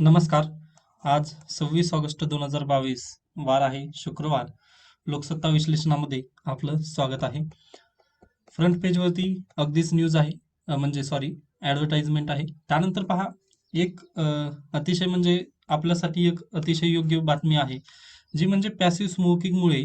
नमस्कार. आज 26 ऑगस्ट 2022 वार आहे शुक्रवार. लोकसत्ता विश्लेषणामध्ये आपलं स्वागत आहे. फ्रंट पेजवरती अगदीच न्यूज आहे, म्हणजे सॉरी ॲडव्हर्टाइजमेंट आहे. त्यानंतर पहा एक अतिशय म्हणजे आपल्यासाठी एक अतिशय योग्य बातमी आहे, जी म्हणजे पॅसिव्ह स्मोकिंगमुळे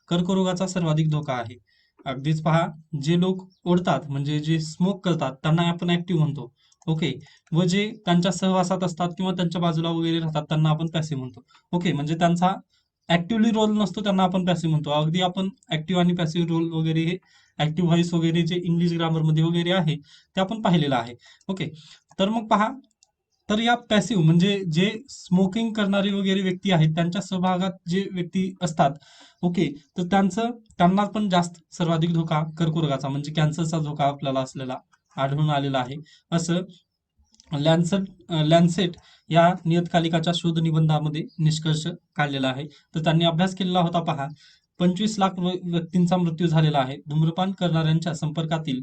कर्करोगाचा सर्वाधिक धोका आहे. अगदीच पहा, जे लोक ओढतात म्हणजे जे स्मोक करतात त्यांना आपण ॲक्टिव्ह म्हणतो. ओके. व जे त्यांच्या सहवासात असतात किंवा त्यांच्या बाजूला वगैरे राहतात त्यांना आपण पॅसिव्ह म्हणतो. ओके, म्हणजे त्यांचा ऍक्टिव्हली रोल नसतो त्यांना आपण पॅसिव्ह म्हणतो. अगदी आपण ऍक्टिव्ह आणि पॅसिव्ह रोल वगैरे हे ऍक्टिव्ह व्हॉइस वगैरे जे इंग्लिश ग्रामरमध्ये वगैरे आहे ते आपण पाहिलेलं आहे. ओके. तर मग पहा, तर या पॅसिव्ह म्हणजे जे स्मोकिंग करणारे वगैरे व्यक्ती आहेत त्यांच्या सहभागात जे व्यक्ती असतात. ओके. तर त्यांना पण जास्त सर्वाधिक धोका कर्करोगाचा म्हणजे कॅन्सरचा धोका आपल्याला असलेला आढळून आलेला आहे, असं लॅन्सेट या नियतकालिकाच्या शोध निबंधामध्ये निष्कर्ष काढलेला आहे. तर त्यांनी अभ्यास केलेला होता पहा. 25 लाख व्यक्तींचा मृत्यू झालेला आहे धूम्रपान करणाऱ्यांच्या संपर्कातील.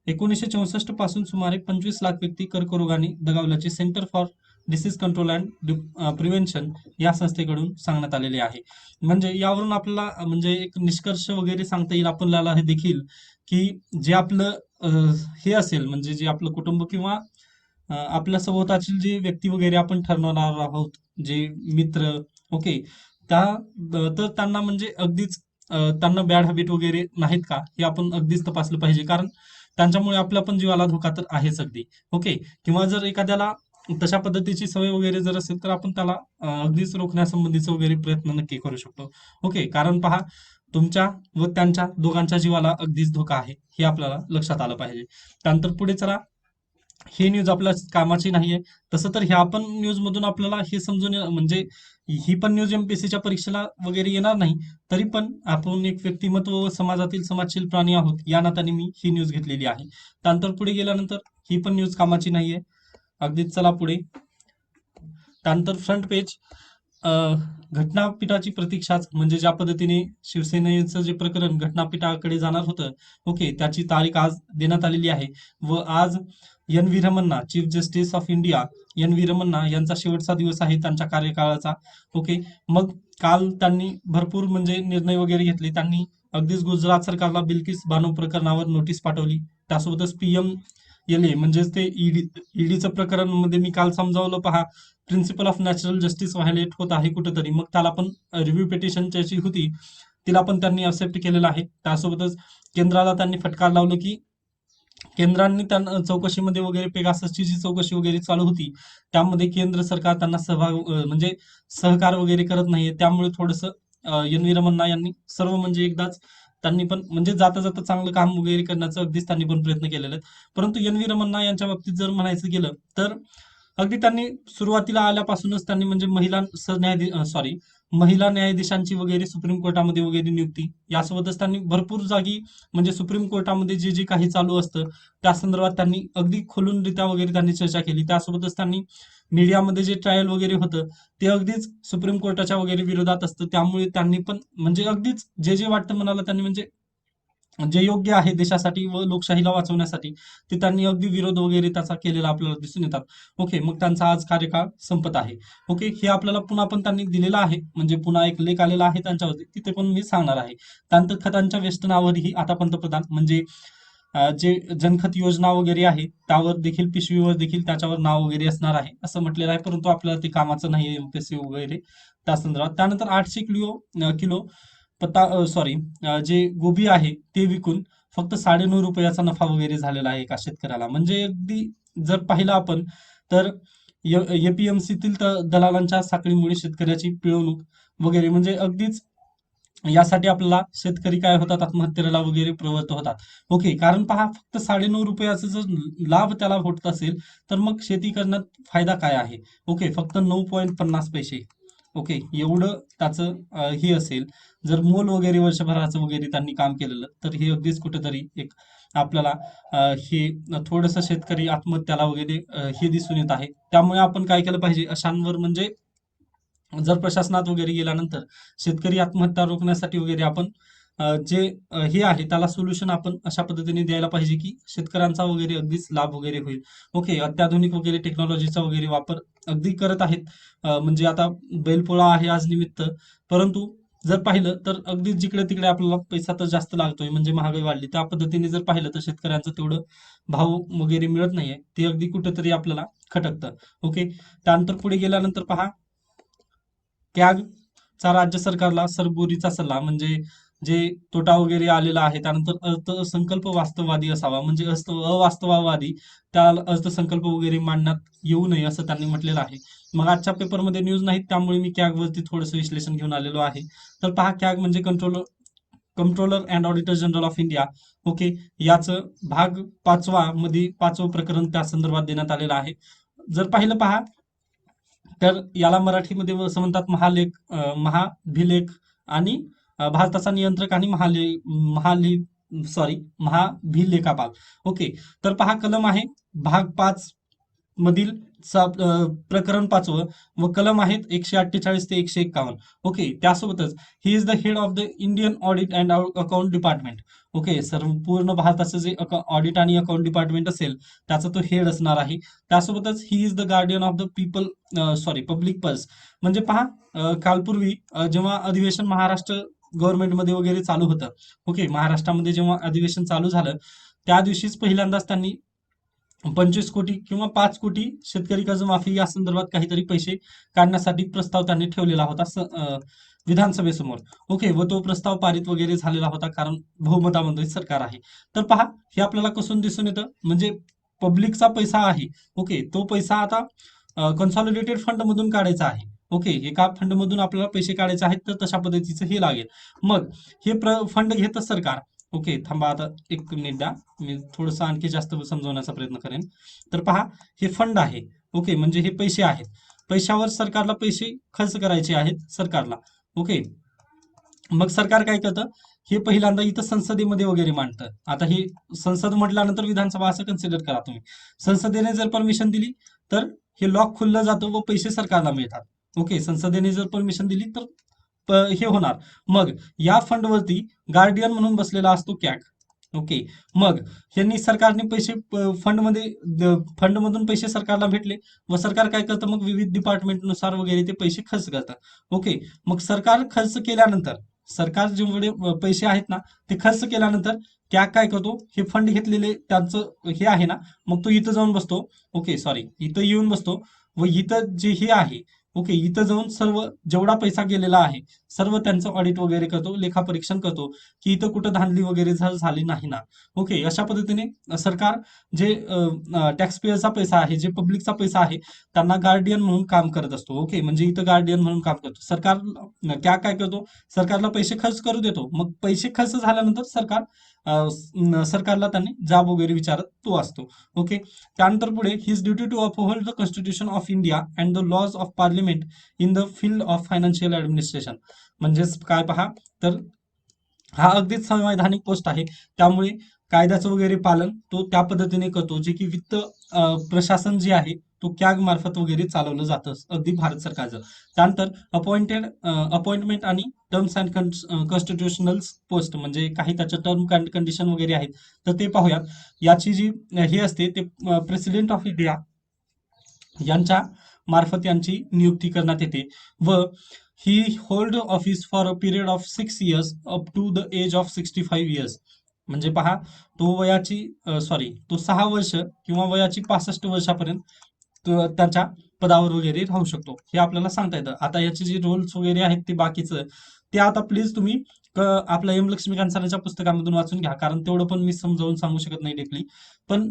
1964 पासून सुमारे 25 लाख व्यक्ती कर्करोगाने दगावल्याचे centre for disease control and prevention या संस्थेकडून सांगण्यात आलेले आहे. म्हणजे यावरून आपल्याला म्हणजे एक निष्कर्ष वगैरे सांगता येईल आपल्याला हे देखील, की जे आपलं हे असेल म्हणजे जे आपलं कुटुंब किंवा आपल्या सभोवताची जी व्यक्ती वगैरे आपण ठरवणार आहोत, जे मित्र. ओके. तर त्यांना म्हणजे अगदीच त्यांना बॅड हॅबिट वगैरे नाहीत का हे आपण अगदीच तपासलं पाहिजे, कारण त्यांच्यामुळे आपल्या पण जीवाला धोका तर आहेच अगदी. ओके. किंवा जर एखाद्याला तशा पद्धतीची सवय वगैरे जर असेल तर आपण त्याला अगदीच रोखण्यासंबंधीचा वगैरे प्रयत्न नक्की करू शकतो. ओके. कारण पहा, तुमच्या व त्यांच्या दोघांच्या जीवाला अगदीच धोका आहे हे आपल्याला लक्षात आलं पाहिजे. त्यानंतर पुढे चला. ही न्यूज आपल्या कामाची नाहीये. तसं तर ह्या पण न्यूज मधून आपल्याला हे समजून म्हणजे ही पण न्यूज एमपीएससीच्या परीक्षेला वगैरे येणार नाही. तरी पण आपण एक व्यक्तिमत्व व समाजातील समाजशील प्राणी आहोत या नात्याने मी ही न्यूज घेतलेली आहे. त्यानंतर पुढे गेल्यानंतर ही पण न्यूज कामाची नाहीये. अगदीच चला पुढे. त्यानंतर फ्रंट पेज, घटनापीठाची प्रतीक्षाच म्हणजे ज्या पद्धतीने शिवसेनेचं जे प्रकरण घटनापीठाकडे जाणार होतं. ओके. त्याची तारीख आज देण्यात आलेली आहे. व आज N V Ramana, chief justice of India N V Ramana यांचा शेवटचा दिवस आहे त्यांच्या कार्यकाळाचा. ओके. मग काल त्यांनी भरपूर म्हणजे निर्णय वगैरे घेतले. त्यांनी अगदीच गुजरात सरकारला बिल्किस बानो प्रकरणावर नोटीस पाठवली. त्यासोबतच पीएम एल ए म्हणजेच ते ईडीचं प्रकरण मध्ये मी काल समजावलं पहा, principle of natural justice violate होत आहे कुठेतरी, मग त्याला पण रिव्ह्यू पिटिशन त्याची होती, तिला पण त्यांनी एक्सेप्ट केलेलं आहे. त्यासोबतच केंद्राला त्यांनी फटकार लावलं की केंद्रांनी त्यांना चौकशीमध्ये वगैरे पेगाससची जी चौकशी वगैरे चालू होती त्यामध्ये केंद्र सरकार त्यांना सहभाग म्हणजे सहकार वगैरे करत नाहीये. त्यामुळे थोडंसं एन व्ही रमन्ना यांनी सर्व म्हणजे एकदाच त्यांनी पण म्हणजे जाता जाता चांगलं काम वगैरे करण्याचं अगदीच त्यांनी पण प्रयत्न केलेले आहेत. परंतु एन व्ही रमन्ना यांच्या बाबतीत जर म्हणायचं गेलं तर अगदी त्यांनी सुरुवातीला आल्यापासूनच त्यांनी म्हणजे महिला न्यायाधीशांची वगैरे सुप्रीम कोर्टामध्ये वगैरे नियुक्ती, यासोबतच त्यांनी भरपूर जागी म्हणजे सुप्रीम कोर्टामध्ये जे जे काही चालू असतं त्या संदर्भात त्यांनी अगदी खोलूनरित्या वगैरे त्यांनी चर्चा केली. त्यासोबतच त्यांनी मीडियामध्ये जे ट्रायल वगैरे होतं ते अगदीच सुप्रीम कोर्टाच्या वगैरे विरोधात असतं. त्यामुळे त्यांनी पण म्हणजे अगदीच जे जे वाटतं मनाला त्यांनी म्हणजे जे योग्य आहे देशासाठी व लोकशाहीला वाचवण्यासाठी ते त्यांनी अगदी विरोध वगैरे त्याचा केलेला आपल्याला दिसून येतात. ओके. मग त्यांचा आज कार्यकाळ संपत आहे. ओके. हे आपल्याला पुन्हा पण त्यांनी दिलेलं आहे म्हणजे पुन्हा एक लेख आलेला आहे त्यांच्यावरती, तिथे पण मी सांगणार आहे. त्यानंतर खतांच्या वेष्टनावरही आता पंतप्रधान म्हणजे जे जनखत योजना वगैरे आहे त्यावर देखील पिशवीवर देखील त्याच्यावर नाव वगैरे असणार आहे असं म्हटलेलं आहे. परंतु आपल्याला ते कामाचं नाही एमपीएससी वगैरे त्या संदर्भात. त्यानंतर 800 किलो पत्ता सॉरी जे गोबी आहे ते विकून फक्त 9.5 रुपयाचा नफा वगैरे झालेला आहे एका शेतकऱ्याला. म्हणजे अगदी जर पाहिलं आपण तर एपीएमसीतील दलालांच्या साखळीमुळे शेतकऱ्याची पिळवणूक वगैरे म्हणजे अगदीच यासाठी आपल्याला शेतकरी काय होतात आत्महत्येला वगैरे प्रवृत्त होतात. ओके. कारण पहा, फक्त 9.5 रुपयाचा जर लाभ त्याला होत असेल तर मग शेती करण्यात फायदा काय आहे. ओके. फक्त 9.50 पैसे. ओके. एवढं त्याचं हे असेल, जर मोल वगैरे वर्षभराचं वगैरे त्यांनी काम केलेलं तर हे अगदीच कुठेतरी एक आपल्याला हे थोडंसं शेतकरी आत्महत्याला वगैरे हे दिसून येत आहे. त्यामुळे आपण काय केलं पाहिजे अशांवर म्हणजे जर प्रशासनात वगैरे गेल्यानंतर शेतकरी आत्महत्या रोखण्यासाठी वगैरे आपण जे हे आहे त्याला सोल्युशन आपण अशा पद्धतीने द्यायला पाहिजे की शेतकऱ्यांचा वगैरे अगदीच लाभ वगैरे होईल. ओके, अत्याधुनिक वगैरे टेक्नॉलॉजीचा वगैरे वापर अगदी करत आहेत. म्हणजे आता बैलपोळा आहे आज निमित्त, परंतु जर पाहिलं तर अगदी जिकडे तिकडे आपल्याला पैसा तर जास्त लागतोय, म्हणजे महागाई वाढली. त्या पद्धतीने जर पाहिलं तर शेतकऱ्यांचं तेवढं भाव वगैरे मिळत नाहीये. ते अगदी कुठेतरी आपल्याला खटकतं. ओके. त्यानंतर पुढे गेल्यानंतर पहा, कॅगचा राज्य सरकारला सरबोरीचा सल्ला, म्हणजे जे तोटा वगैरे आलेला आहे त्यानंतर अर्थसंकल्प वास्तववादी असावा, म्हणजे अवास्तववादी त्या अर्थसंकल्प वगैरे मांडण्यात येऊ नये असं त्यांनी म्हटलेलं आहे. मग आजच्या पेपरमध्ये न्यूज नाहीत त्यामुळे मी कॅगवरती थोडंसं विश्लेषण घेऊन आलेलो आहे. तर पहा, कॅग म्हणजे controller and auditor general of India. Okay. याचं भाग 5वा मध्ये 5वं प्रकरण त्या संदर्भात देण्यात आलेलं आहे. जर पाहिलं पहा, तर याला मराठीमध्ये असं म्हणतात महाभिलेख आणि भारताचा नियंत्रक आणि महाभिलेखापाल. ओके. तर पहा, कलम आहे भाग 5 मधील प्रकरण 5वं, व कलम आहेत 148 ते 151. ओके. त्यासोबतच he is the head of the Indian audit and account department. Okay. सर्व पूर्ण भारताचं जे ऑडिट आणि अकाउंट डिपार्टमेंट असेल त्याचा तो हेड असणार आहे. त्यासोबतच he is the guardian of the public purse. म्हणजे पहा, कालपूर्वी जेव्हा अधिवेशन महाराष्ट्र गव्हर्नमेंटमध्ये वगैरे चालू होतं. ओके. महाराष्ट्रामध्ये जेव्हा अधिवेशन चालू झालं त्या दिवशीच पहिल्यांदाच त्यांनी 25 कोटी किंवा 5 कोटी शेतकरी कर्जमाफी या संदर्भात काहीतरी पैसे काढण्यासाठी प्रस्ताव त्यांनी ठेवलेला होता विधानसभेसमोर. ओके. व तो प्रस्ताव पारित वगैरे झालेला होता, कारण बहुमतामध्ये सरकार आहे. तर पहा, हे आपल्याला कसून दिसून येतं, म्हणजे पब्लिकचा पैसा आहे. ओके. तो पैसा आता कन्सॉलिडेटेड फंड मधून काढायचा आहे. ओके. एका फंड मधून आपल्याला पैसे काढायचे आहेत, तर तशा पद्धतीचं हे लागेल. मग हे फंड घेतं सरकार. ओके. थांबा, आता एक मिनिट द्या, मी थोडंसं आणखी जास्त समजवण्याचा प्रयत्न करेन. तर पहा, हे फंड आहे. ओके. म्हणजे हे पैसे आहेत. पैशावर सरकारला पैसे खर्च करायचे आहेत सरकारला. ओके. मग सरकार काय करतं, हे पहिल्यांदा इथं संसदेमध्ये वगैरे मांडतं. आता हे संसद म्हटल्यानंतर विधानसभा असं कन्सिडर करा तुम्ही. संसदेने जर परमिशन दिली तर हे लॉक खुललं जातं व पैसे सरकारला मिळतात. ओके. संसदेने जर परमिशन दिली तर हे होणार. मग या फंडवरती गार्डियन म्हणून बसलेला असतो कॅग. ओके. मग यांनी सरकारने पैसे फंडमधून पैसे सरकारला भेटले व सरकार काय करतं, मग विविध डिपार्टमेंटनुसार वगैरे ते पैसे खर्च करतं. ओके. मग सरकार खर्च केल्यानंतर, सरकार जेवढे पैसे आहेत ना ते खर्च केल्यानंतर त्या काय करतो, हे फंड घेतलेले त्यांचं हे आहे ना, मग तो इथं जाऊन बसतो. ओके. सॉरी, इथं येऊन बसतो व इथं जे हे आहे, ओके, इथं जाऊन सर्व जेवढा पैसा गेलेला आहे सर्व त्यांचं ऑडिट वगैरे करतो, लेखापरीक्षण करतो की इथं कुठं धांदली वगैरे झाली नाही ना. ओके. अशा पद्धतीने सरकार जे टॅक्स पेअरचा पैसा आहे, जे पब्लिकचा पैसा आहे, त्यांना गार्डियन म्हणून काम करत असतो. ओके. म्हणजे इथं गार्डियन म्हणून काम करतो सरकार. काय करतो, सरकारला पैसे खर्च करू देतो. मग पैसे खर्च झाल्यानंतर सरकारला त्यांनी जाब वगैरे विचारत तो असतो. ओके. त्यानंतर पुढे, his duty to uphold the constitution of India and the laws of parliament in the field of financial administration. म्हणजेच काय पहा, तर हा अगदीच संवैधानिक पोस्ट आहे. त्यामुळे कायद्याचं वगैरे पालन तो त्या पद्धतीने करतो, जे की वित्त प्रशासन जे आहे तो कॅग मार्फत वगैरे चालवलं जातं अगदी भारत सरकारचं. त्यानंतर अपॉइंटमेंट आणि टर्म्स अँड कॉन्स्टिट्युशनल पोस्ट, म्हणजे काही त्याच्या टर्म अँड कंडिशन वगैरे आहेत, तर ते पाहूयात. याची जी हे असते ते प्रेसिडेंट ऑफ इंडिया यांच्या मार्फत यांची नियुक्ती करण्यात येते व ही hold office for a period of 6 years up to the age of 65 years. म्हणजे पहा, तो 6 वर्ष किंवा वयाची 65 वर्षापर्यंत त्याच्या पदावर वगैरे राहू शकतो, हे आपल्याला सांगता येतं. आता याचे जे रोल्स वगैरे आहेत ते बाकीचं, ते आता प्लीज तुम्ही आपल्या एम लक्ष्मीकांत सरांच्या पुस्तकामधून वाचून घ्या, कारण तेवढं पण मी समजावून सांगू शकत नाही डीपली. पण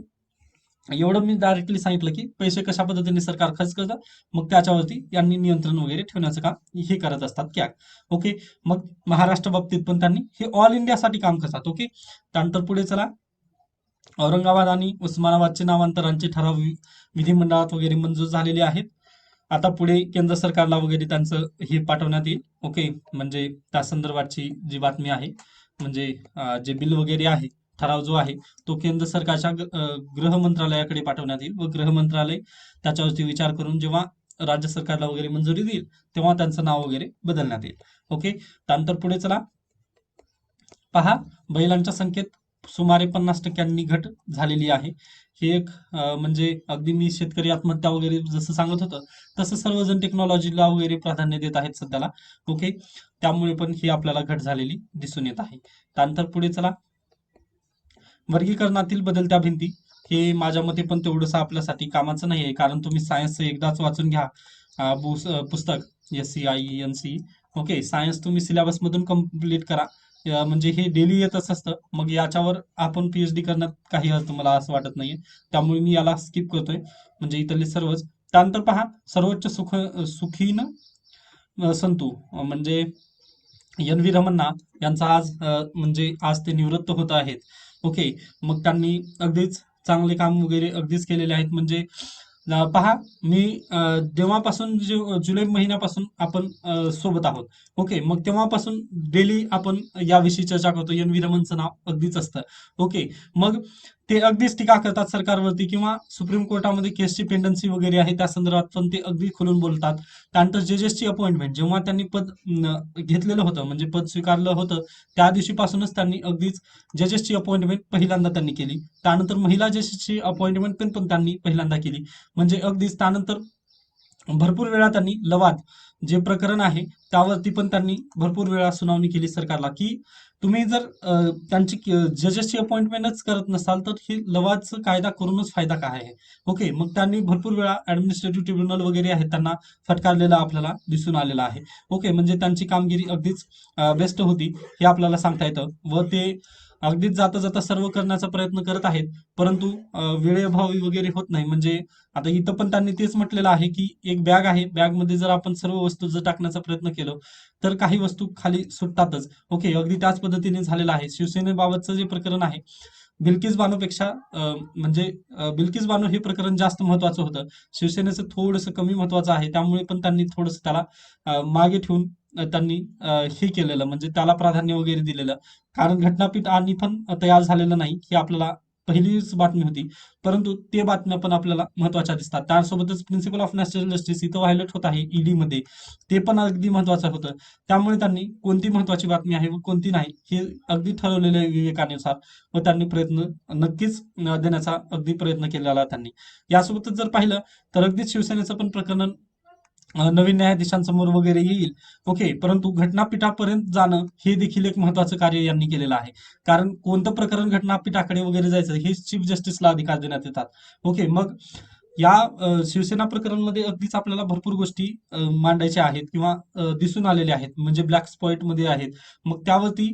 एवढं मी डायरेक्टली सांगितलं की पैसे कशा पद्धतीने सरकार खर्च करतं, मग त्याच्यावरती यांनी नियंत्रण वगैरे ठेवण्याचं काम हे करत असतात कॅग. ओके. मग महाराष्ट्र बाबतीत पण त्यांनी हे ऑल इंडियासाठी काम करतात. ओके. त्यानंतर पुढे चला, औरंगाबाद आणि उस्मानाबादचे नामांतरांचे ठराव विधिमंडळात वगैरे मंजूर झालेले आहेत. आता पुढे केंद्र सरकारला वगैरे त्यांचं हे पाठवण्यात येईल. ओके. म्हणजे त्या संदर्भातची जी बातमी आहे, म्हणजे जे बिल वगैरे आहे, ठराव जो आहे तो केंद्र सरकारच्या गृह मंत्रालयाकडे पाठवण्यात येईल व गृह मंत्रालय त्याच्यावरती विचार करून जेव्हा राज्य सरकारला वगैरे मंजुरी देईल तेव्हा त्यांचं नाव वगैरे बदलण्यात येईल. ओके. त्यानंतर पुढे चला, पहा, बैलांच्या संख्येत सुमारे 50% घट झालेली आहे. हे एक म्हणजे अगदी मी शेतकरी आत्महत्या वगैरे जसं सांगत होतं, तसं सर्वजण टेक्नॉलॉजीला वगैरे प्राधान्य देत आहेत सध्याला. ओके. त्यामुळे पण ही आपल्याला घट झालेली दिसून येत आहे. त्यानंतर पुढे चला, वर्गीकरणातील बदलत्या भिंती. हे माझ्या मते पण तेवढंसं आपल्यासाठी कामाचं नाही आहे, कारण तुम्ही सायन्सचं एकदाच वाचून घ्या पुस्तक SCI, NC. ओके, सायन्स तुम्ही सिलेबस मधून कम्प्लीट करा. म्हणजे हे डेली येतच असतं. मग याच्यावर आपण PhD करण्यात काही अर्थ मला असं वाटत नाहीये. त्यामुळे मी याला स्किप करतोय. म्हणजे इथले सर्वच. त्यानंतर पहा, सर्वोच्च सुखीन संतू म्हणजे NV रमन्ना यांचा आज म्हणजे आज ते निवृत्त होत आहेत. ओके. मग त्यांनी अगदीच चांगले काम वगैरे अगदीच केलेले आहेत. म्हणजे पहा, मी जेव्हापासून जुलै महिन्यापासून आपण सोबत आहोत. ओके. मग तेव्हापासून डेली आपण याविषयी चर्चा करतो. NV रमनचं नाव अगदीच असतं. ओके. मग ते अगदीच टीका करतात सरकारवरती, किंवा सुप्रीम कोर्टामध्ये केसची पेंडन्सी वगैरे आहे त्या संदर्भात पण ते अगदी खुलून बोलतात. त्यानंतर जजेसची अपॉइंटमेंट जेव्हा त्यांनी पद घेतलेलं होतं, म्हणजे पद स्वीकारलं होतं, त्या दिवशीपासूनच त्यांनी अगदीच जजेसची अपॉइंटमेंट पहिल्यांदा त्यांनी केली. त्यानंतर महिला जजेसची अपॉइंटमेंट पण त्यांनी पहिल्यांदा केली. म्हणजे अगदीच त्यानंतर भरपूर वेळा त्यांनी लवाद जे प्रकरण आहे त्यावरती पण त्यांनी भरपूर वेळा सुनावणी केली सरकारला, की तुम्ही जर त्यांची जजेसची अपॉइंटमेंटच करत नसाल तर ही लवादचा कायदा करूनच फायदा काय आहे. ओके. मग त्यांनी भरपूर वेळा ऍडमिनिस्ट्रेटिव्ह ट्रिब्युनल वगैरे आहेत त्यांना फटकारलेला आपल्याला दिसून आलेला आहे. ओके. म्हणजे त्यांची कामगिरी अगदीच बेस्ट होती हे आपल्याला सांगता येतं. व ते अगदीच जाता जाता सर्व करण्याचा प्रयत्न करत आहेत, परंतु वेळेअभावी वगैरे होत नाही. म्हणजे आता इथं पण त्यांनी तेच म्हटलेलं आहे, की एक बॅग आहे, बॅगमध्ये जर आपण सर्व वस्तू जर टाकण्याचा प्रयत्न केलो तर काही वस्तू खाली सुटतातच. ओके. अगदी त्याच पद्धतीने झालेलं आहे. शिवसेनेबाबतचं जे प्रकरण आहे, बिल्किस बानोपेक्षा म्हणजे बिल्किस बानो हे प्रकरण जास्त महत्वाचं होतं. शिवसेनेचं थोडंसं कमी महत्वाचं आहे. त्यामुळे पण त्यांनी थोडंसं त्याला मागे ठेवून त्यांनी हे केलेलं, म्हणजे त्याला प्राधान्य वगैरे दिलेलं. कारण घटनापीठ आणि पण तयार झालेलं नाही, ही आपल्याला पहिलीच बातमी होती. परंतु ते बातम्या पण आपल्याला महत्वाच्या दिसतात. त्यासोबतच प्रिन्सिपल ऑफ नॅशनल जस्टिस इथं व्हायलेट होत आहे ED मध्ये, ते पण अगदी महत्वाचं होतं. त्यामुळे त्यांनी कोणती महत्वाची बातमी आहे व कोणती नाही हे अगदी ठरवलेलं आहे विवेकानुसार, व त्यांनी प्रयत्न नक्कीच देण्याचा अगदी प्रयत्न केलेला त्यांनी. यासोबतच जर पाहिलं तर अगदीच शिवसेनेचं पण प्रकरण नवीन न्यायाधीशांसमोर वगैरे येईल. ओके. परंतु घटनापीठापर्यंत जाणं हे देखील एक महत्वाचं कार्य यांनी केलेलं आहे. कारण कोणतं प्रकरण घटनापीठाकडे वगैरे जायचं हे चीफ जस्टिसला अधिकार देण्यात येतात. ओके. मग या शिवसेना प्रकरणमध्ये अगदीच आपल्याला भरपूर गोष्टी मांडायच्या आहेत, किंवा दिसून आलेल्या आहेत, म्हणजे ब्लॅक स्पॉइंट मध्ये आहेत. मग त्यावरती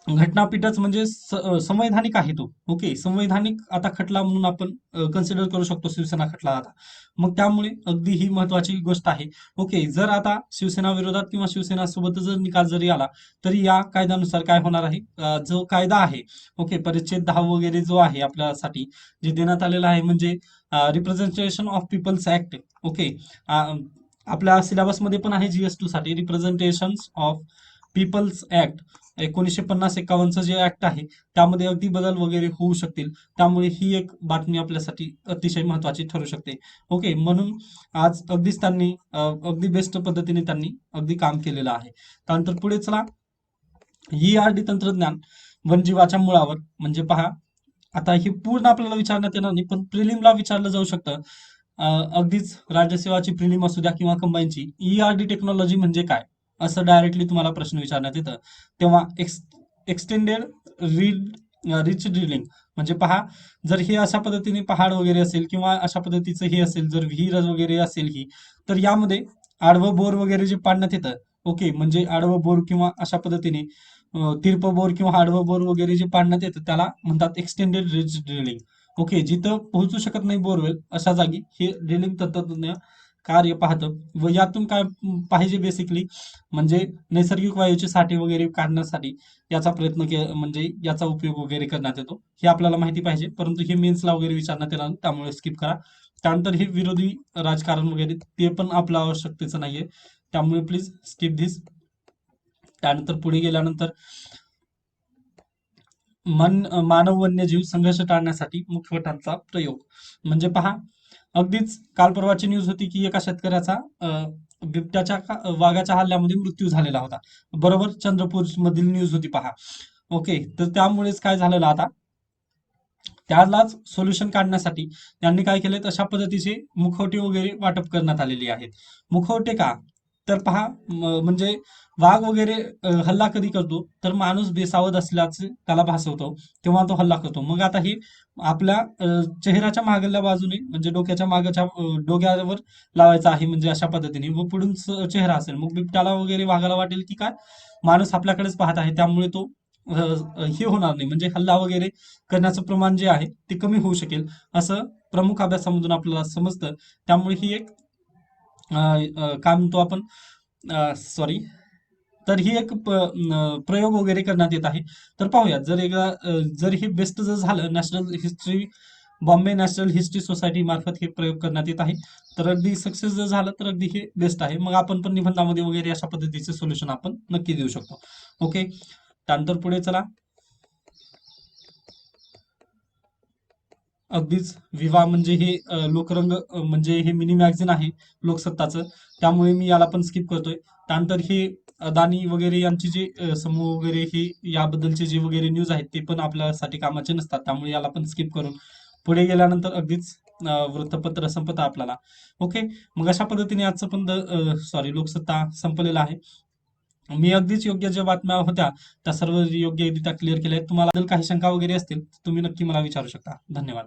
घटनापीठच म्हणजे संवैधानिक आहे तो. ओके. संवैधानिक आता खटला म्हणून आपण कन्सिडर करू शकतो शिवसेना खटला आता. मग त्यामुळे अगदी ही महत्वाची गोष्ट आहे. ओके. जर आता शिवसेना विरोधात किंवा शिवसेना सोबत जर निकाल जरी आला तरी या कायद्यानुसार काय होणार आहे, जो कायदा आहे, ओके, परिच्छेद 10 वगैरे जो आहे आपल्यासाठी जे देण्यात आलेला आहे, म्हणजे representation of people's act. Okay. आपल्या सिलेबसमध्ये पण आहे GS2 साठी रिप्रेझेंटेशन ऑफ पीपल्स ऍक्ट 1950-51चं जे ऍक्ट आहे त्यामध्ये अगदी बदल वगैरे होऊ शकतील. त्यामुळे ही एक बातमी आपल्यासाठी अतिशय महत्वाची ठरू शकते. ओके. म्हणून आज अगदीच त्यांनी अगदी बेस्ट पद्धतीने त्यांनी अगदी काम केलेलं आहे. त्यानंतर पुढे चला, ERD तंत्रज्ञान वनजीवाच्या मुळावर. म्हणजे पहा, आता हे पूर्ण आपल्याला विचारण्यात येणार नाही, पण प्रिलिमला विचारलं जाऊ शकतं. अगदीच राज्यसेवाची प्रिलिम असू द्या किंवा कंबाईनची, ERD टेक्नॉलॉजी म्हणजे काय, असं डायरेक्टली तुम्हाला प्रश्न विचारण्यात येतं. तेव्हा एक्सटेंडेड रिच ड्रिलिंग म्हणजे पहा, जर हे अशा पद्धतीने पहाड वगैरे असेल किंवा अशा पद्धतीचं हे असेल, जर विहीर वगैरे असेल ही, तर यामध्ये आडवं बोर वगैरे जे पाडण्यात येतं. ओके. म्हणजे आडवं बोर किंवा अशा पद्धतीने तिरपं बोर किंवा आडवं बोर वगैरे जे पाडण्यात येतं त्याला म्हणतात एक्सटेंडेड रिच ड्रिलिंग. ओके. जिथं पोहोचू शकत नाही बोरवेल अशा जागी हे ड्रिलिंग तंत्रज्ञ कार्य पाहतं. व यातून काय पाहिजे बेसिकली, म्हणजे नैसर्गिक वायूचे साठे वगैरे काढण्यासाठी याचा प्रयत्न म्हणजे याचा उपयोग वगैरे करण्यात येतो. हे आपल्याला माहिती पाहिजे, परंतु हे मेन्सला वगैरे विचारण्यात येणार नाही, त्यामुळे स्किप करा. त्यानंतर हे विरोधी राजकारण वगैरे ते पण आपल्या आवश्यकतेचं नाहीये, त्यामुळे प्लीज स्किप धिस. त्यानंतर पुढे गेल्यानंतर मानव वन्यजीव संघर्ष टाळण्यासाठी मुखवटांचा प्रयोग. म्हणजे पहा, अगदीच काल परवाची न्यूज होती की एका शेतकऱ्याचा वाघाच्या हल्ल्यामध्ये मृत्यू झालेला होता. बरोबर, चंद्रपूर मधील न्यूज होती पहा. ओके, तर त्यामुळेच काय झालेलं आता, त्यालाच सोल्युशन काढण्यासाठी त्यांनी काय केले, अशा पद्धतीचे मुखवटे वगैरे वाटप करण्यात आलेली आहेत. मुखवटे का, तर पहा, म्हणजे वाघ वगैरे हल्ला कधी करतो, तर माणूस बेसावध असल्याचे त्याला भासवतो, तेव्हा तो हल्ला करतो. मग आता हे आपल्या चेहऱ्याच्या मागल्या बाजूने, म्हणजे डोक्याच्या मागच्या डोक्यावर लावायचं आहे, म्हणजे अशा पद्धतीने, व पुढून चेहरा असेल. मग बिबट्याला वगैरे वाघाला वाटेल की काय, माणूस आपल्याकडेच पाहत आहे, त्यामुळे तो हे होणार नाही, म्हणजे हल्ला वगैरे करण्याचं प्रमाण जे आहे ते कमी होऊ शकेल, असं प्रमुख अभ्यासामधून आपल्याला समजतं. त्यामुळे ही एक काय म्हणतो आपण, सॉरी, तर ही एक प्रयोग वगैरे करण्यात येत आहे. तर पाहूयात, जर हे बेस्ट जर झालं, बॉम्बे नॅशनल हिस्ट्री सोसायटी मार्फत हे प्रयोग करण्यात येत आहे, तर अगदी सक्सेस जर झालं तर अगदी हे बेस्ट आहे. मग आपण पण निबंधामध्ये वगैरे अशा पद्धतीचे सोल्युशन आपण नक्की देऊ शकतो. ओके, त्यानंतर पुढे चला. अगदीच विवाह म्हणजे हे लोकरंग, म्हणजे हे मिनी मॅगझिन आहे लोकसत्ताचं, त्यामुळे मी याला पण स्किप करतोय. त्यानंतर हे अदानी वगैरे यांचे जे समूह वगैरे, हे याबद्दलचे जे वगैरे न्यूज आहेत ते पण आपल्यासाठी कामाचे नसतात, त्यामुळे याला पण स्किप करून पुढे गेल्यानंतर अगदीच वृत्तपत्र संपत आपल्याला. ओके, मग अशा पद्धतीने आजचं पण लोकसत्ता संपलेला आहे. मी अगदीच योग्य ज्या बातम्या होत्या त्या सर्व योग्यरित्या क्लिअर केल्या आहेत. तुम्हाला काही शंका वगैरे असतील तर तुम्ही नक्की मला विचारू शकता. धन्यवाद.